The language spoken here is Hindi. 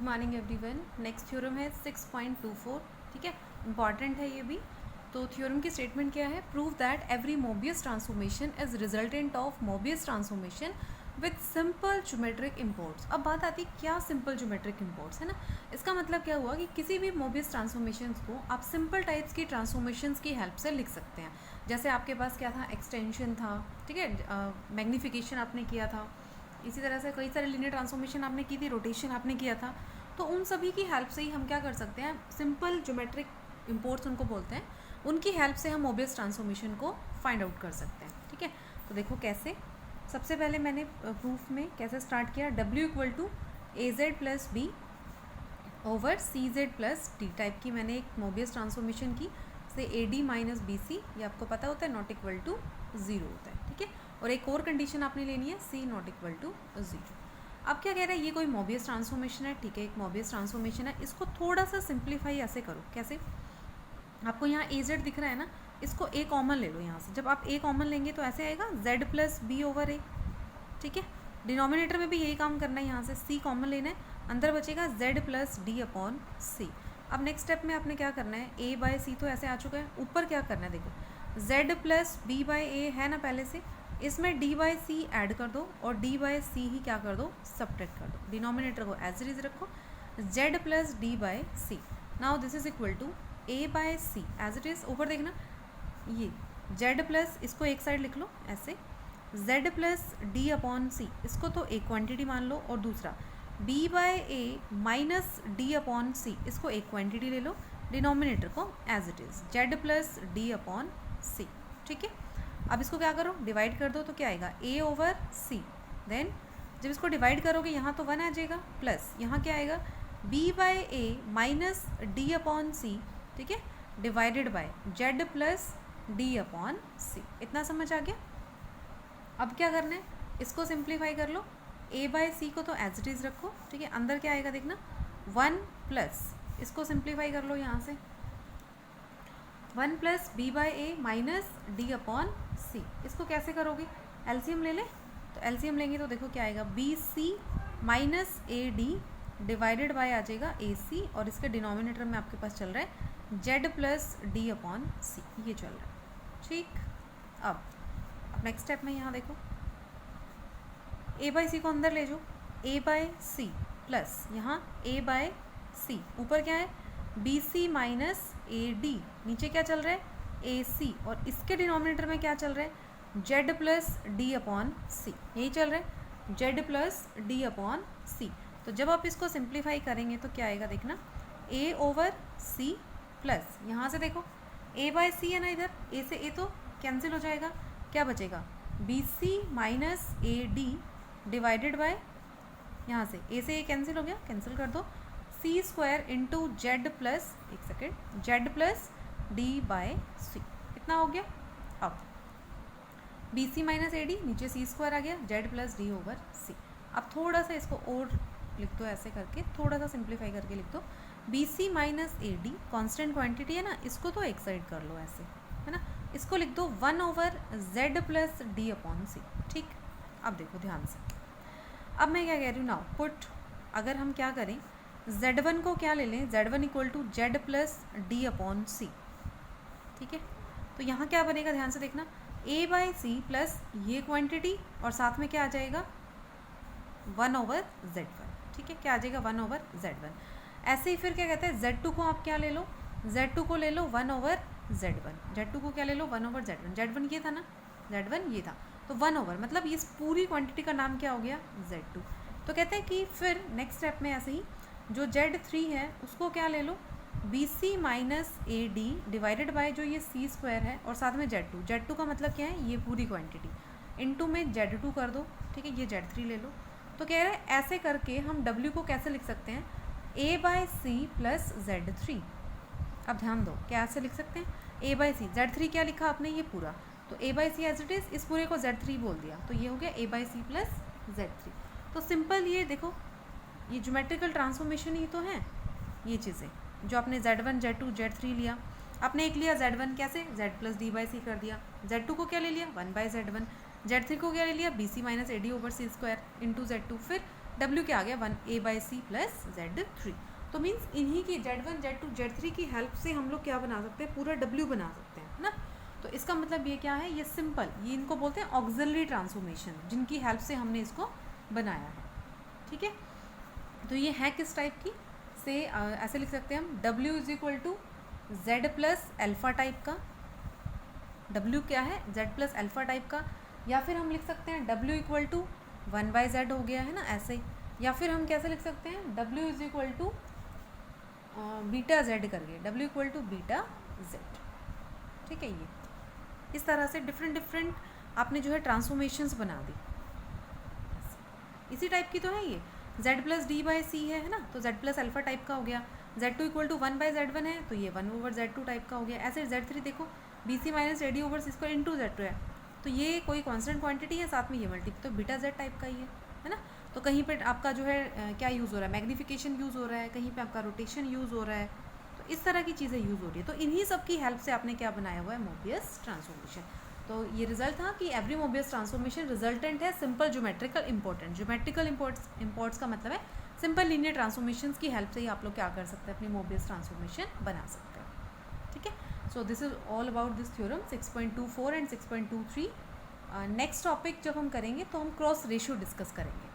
Good morning everyone. Next theorem है 6.24। ठीक है, इंपॉर्टेंट है ये भी। तो थ्योरम की स्टेटमेंट क्या है? Prove that every Mobius transformation is resultant of Mobius transformation with simple geometric imports. अब बात आती है क्या सिंपल ज्योमेट्रिक इम्पोर्ट्स है ना। इसका मतलब क्या हुआ कि किसी भी मोबियस ट्रांसफॉर्मेशन को आप सिंपल टाइप्स की ट्रांसफॉर्मेशंस की हेल्प से लिख सकते हैं। जैसे आपके पास क्या था, एक्सटेंशन था, ठीक है, मैग्नीफिकेशन आपने किया था, इसी तरह से कई सारे लीनियर ट्रांसफॉर्मेशन आपने की थी, रोटेशन आपने किया था। तो उन सभी की हेल्प से ही हम क्या कर सकते हैं, सिंपल ज्योमेट्रिक इम्पोर्ट्स उनको बोलते हैं, उनकी हेल्प से हम मोबियस ट्रांसफॉर्मेशन को फाइंड आउट कर सकते हैं। ठीक है, तो देखो कैसे। सबसे पहले मैंने प्रूफ में कैसे स्टार्ट किया, W equal to AZ plus B over CZ plus D type की मैंने एक मोबियस ट्रांसफॉर्मेशन की, से AD माइनस BC, ये आपको पता होता है, नॉट इक्वल टू 0 होता है। ठीक है, और एक और कंडीशन आपने लेनी है, C नॉट इक्वल टू 0। अब क्या कह रहा है, ये कोई मोबियस ट्रांसफॉर्मेशन है। ठीक है, एक मोबियस ट्रांसफॉर्मेशन है, इसको थोड़ा सा सिंप्लीफाई ऐसे करो। कैसे? आपको यहाँ AZ दिख रहा है ना, इसको A कॉमन ले लो यहाँ से। जब आप A कॉमन लेंगे तो ऐसे आएगा Z plus B over A। ठीक है, डिनोमिनेटर में भी यही काम करना है, यहाँ से C कॉमन लेना है, अंदर बचेगा Z plus D upon C। अब नेक्स्ट स्टेप में आपने क्या करना है, A बाय C तो ऐसे आ चुका है, ऊपर क्या करना है देखो, Z plus B by A है ना पहले से, इसमें D बाय C ऐड कर दो और D बाय C ही क्या कर दो, सब्ट्रैक्ट कर दो। डिनोमिनेटर को एज इट इज रखो, Z plus D by C। Now this is equal to A by C as it is. ऊपर देखना, ये Z प्लस, इसको एक साइड लिख लो ऐसे, Z plus D upon C, इसको तो एक क्वांटिटी मान लो, और दूसरा B by A minus D upon C, इसको एक क्वांटिटी ले लो, डिनोमिनेटर को as it is Z plus D upon C। ठीक है, अब इसको क्या करो, डिवाइड कर दो, तो क्या आएगा, A ओवर C। देन जब इसको डिवाइड करोगे यहाँ तो 1 आ जाएगा, प्लस यहाँ क्या आएगा, B by A minus D upon C, ठीक है, divided by Z plus D upon C। इतना समझ आ गया? अब क्या करना है, इसको सिंप्लीफाई कर लो, A बाय C को तो एज इट इज रखो। ठीक है, अंदर क्या आएगा देखना, 1 प्लस, इसको सिंप्लीफाई कर लो यहाँ से, 1 plus B by A minus D upon C। इसको कैसे करोगे, एलसीएम ले ले, तो एलसीएम लेंगे तो देखो क्या आएगा, BC minus AD divided by आ जाएगा AC, और इसके डिनोमिनेटर में आपके पास चल रहा है Z plus D upon C, ये चल रहा है। ठीक, अब नेक्स्ट स्टेप में यहाँ देखो, A बाय C को अंदर ले जाओ, A बाय C प्लस यहाँ A बाय C, ऊपर क्या है, BC माइनस AD, नीचे क्या चल रहा है, AC, और इसके डिनोमिनेटर में क्या चल रहा है, Z plus D upon C, यही चल रहा है, Z plus D upon C। तो जब आप इसको सिंप्लीफाई करेंगे तो क्या आएगा देखना, A ओवर C प्लस, यहाँ से देखो A बाय C है ना, इधर A से A तो कैंसिल हो जाएगा, क्या बचेगा, BC minus AD divided bye, यहाँ से A से A कैंसिल हो गया, कैंसिल कर दो, C square into Z plus, एक second, Z plus D by C। कितना हो गया? अब BC माइनस AD, नीचे C स्क्वायर आ गया, Z plus D over C। अब थोड़ा सा इसको और लिख दो, ऐसे करके थोड़ा सा सिंप्लीफाई करके लिख दो, BC minus AD constant quantity है ना, इसको तो एक साइड कर लो ऐसे, है ना, इसको लिख दो 1 over Z plus D upon C। ठीक, अब देखो ध्यान से, अब मैं क्या कह रही हूँ, नाउ पुट, अगर हम क्या करें, Z1 को क्या ले लें, Z1 equal to Z plus D upon C। ठीक है, तो यहाँ क्या बनेगा, ध्यान से देखना, A बाय C प्लस ये क्वांटिटी, और साथ में क्या आ जाएगा, 1 ओवर Z1। ठीक है, क्या आ जाएगा, 1 ओवर Z1। ऐसे ही फिर क्या कहते हैं, Z2 को आप क्या ले लो, Z2 को ले लो 1 ओवर Z1, Z2 को क्या ले लो, 1 ओवर Z1, Z1 ये था ना, Z1 ये था, तो 1 ओवर, मतलब इस पूरी क्वांटिटी का नाम क्या हो गया, Z2। तो कहते हैं कि फिर नेक्स्ट स्टेप में ऐसे ही जो Z3 है उसको क्या ले लो, BC minus AD divided bye जो ये C स्क्वायर है, और साथ में Z2, Z2 का मतलब क्या है, ये पूरी क्वांटिटी, इनटू में Z2 कर दो। ठीक है, ये Z3 ले लो। तो कह रहे हैं ऐसे करके हम W को कैसे लिख सकते हैं, A by C plus Z3। अब ध्यान दो, कैसे लिख सकते हैं, A बाय C, Z3 क्या लिखा आपने, ये पूरा, तो A by C as it is, इस पूरे को Z3 बोल दिया, तो ये हो गया A by C plus Z3। तो सिंपल, ये देखो, ये ज्योमेट्रिकल ट्रांसफॉर्मेशन ही तो है, ये चीज़ें जो आपने Z1 Z2 Z3 लिया, आपने एक लिया Z1 कैसे, Z plus D by C कर दिया, Z2 को क्या ले लिया, 1 बाय Z1, Z3 को क्या ले लिया, BC minus AD over C square into Z2, फिर W क्या आ गया 1a/c प्लस Z3। तो मीन्स इन्हीं की Z1 Z2 Z3 की हेल्प से हम लोग क्या बना सकते हैं, पूरा W बना सकते हैं, है ना। तो इसका मतलब ये क्या है, ये सिंपल, ये इनको बोलते हैं ऑक्सिलरी ट्रांसफॉर्मेशन, जिनकी हेल्प से हमने इसको बनाया है, ठीक है। तो ये है किस टाइप की, से ऐसे लिख सकते हैं हम, W is equal to Z plus alpha type का, W क्या है Z प्लस अल्फ़ा टाइप का, या फिर हम लिख सकते हैं W इक्वल टू 1/Z हो गया है ना ऐसे, या फिर हम कैसे लिख सकते हैं W is equal to beta Z करके, W equal to beta Z, ठीक है। ये इस तरह से डिफरेंट आपने जो है ट्रांसफॉर्मेशंस बना दी, इसी टाइप की तो है ये। Z प्लस D/C है ना, तो Z प्लस अल्फ़ा टाइप का हो गया। Z2 इक्वल टू 1/Z1 है, तो ये 1/Z2 टाइप का हो गया। ऐसे Z3 देखो BC minus AD over C square into Z2 है, तो ये कोई कांस्टेंट क्वांटिटी है, साथ में ये मल्टीपल, तो बीटा Z टाइप का ही है ना। तो कहीं पे आपका जो है क्या यूज़ हो रहा है, मैग्नीफिकेशन यूज़ हो रहा है, कहीं पे आपका रोटेशन यूज़ हो रहा है, तो इस तरह की चीज़ें यूज़ हो रही है। तो इन्हीं सब की हेल्प से आपने क्या बनाया हुआ है, मोबियस ट्रांसफॉर्मेशन। तो ये रिजल्ट था कि एवरी मोबियस ट्रांसफॉर्मेशन रिजल्टेंट है सिंपल ज्योमेट्रिकल इंपॉर्टेंट। ज्योमेट्रिकल इंपॉर्ट्स का मतलब है सिंपल लीनियर ट्रांसफॉर्मेशंस की हेल्प से ही आप लोग क्या कर सकते हैं, अपनी मोबियस ट्रांसफॉर्मेशन बना सकते हैं, ठीक है। So this is all about this theorem 6.24 and 6.23। Next topic जब हम करेंगे तो हम क्रॉस रेशियो डिस्कस करेंगे।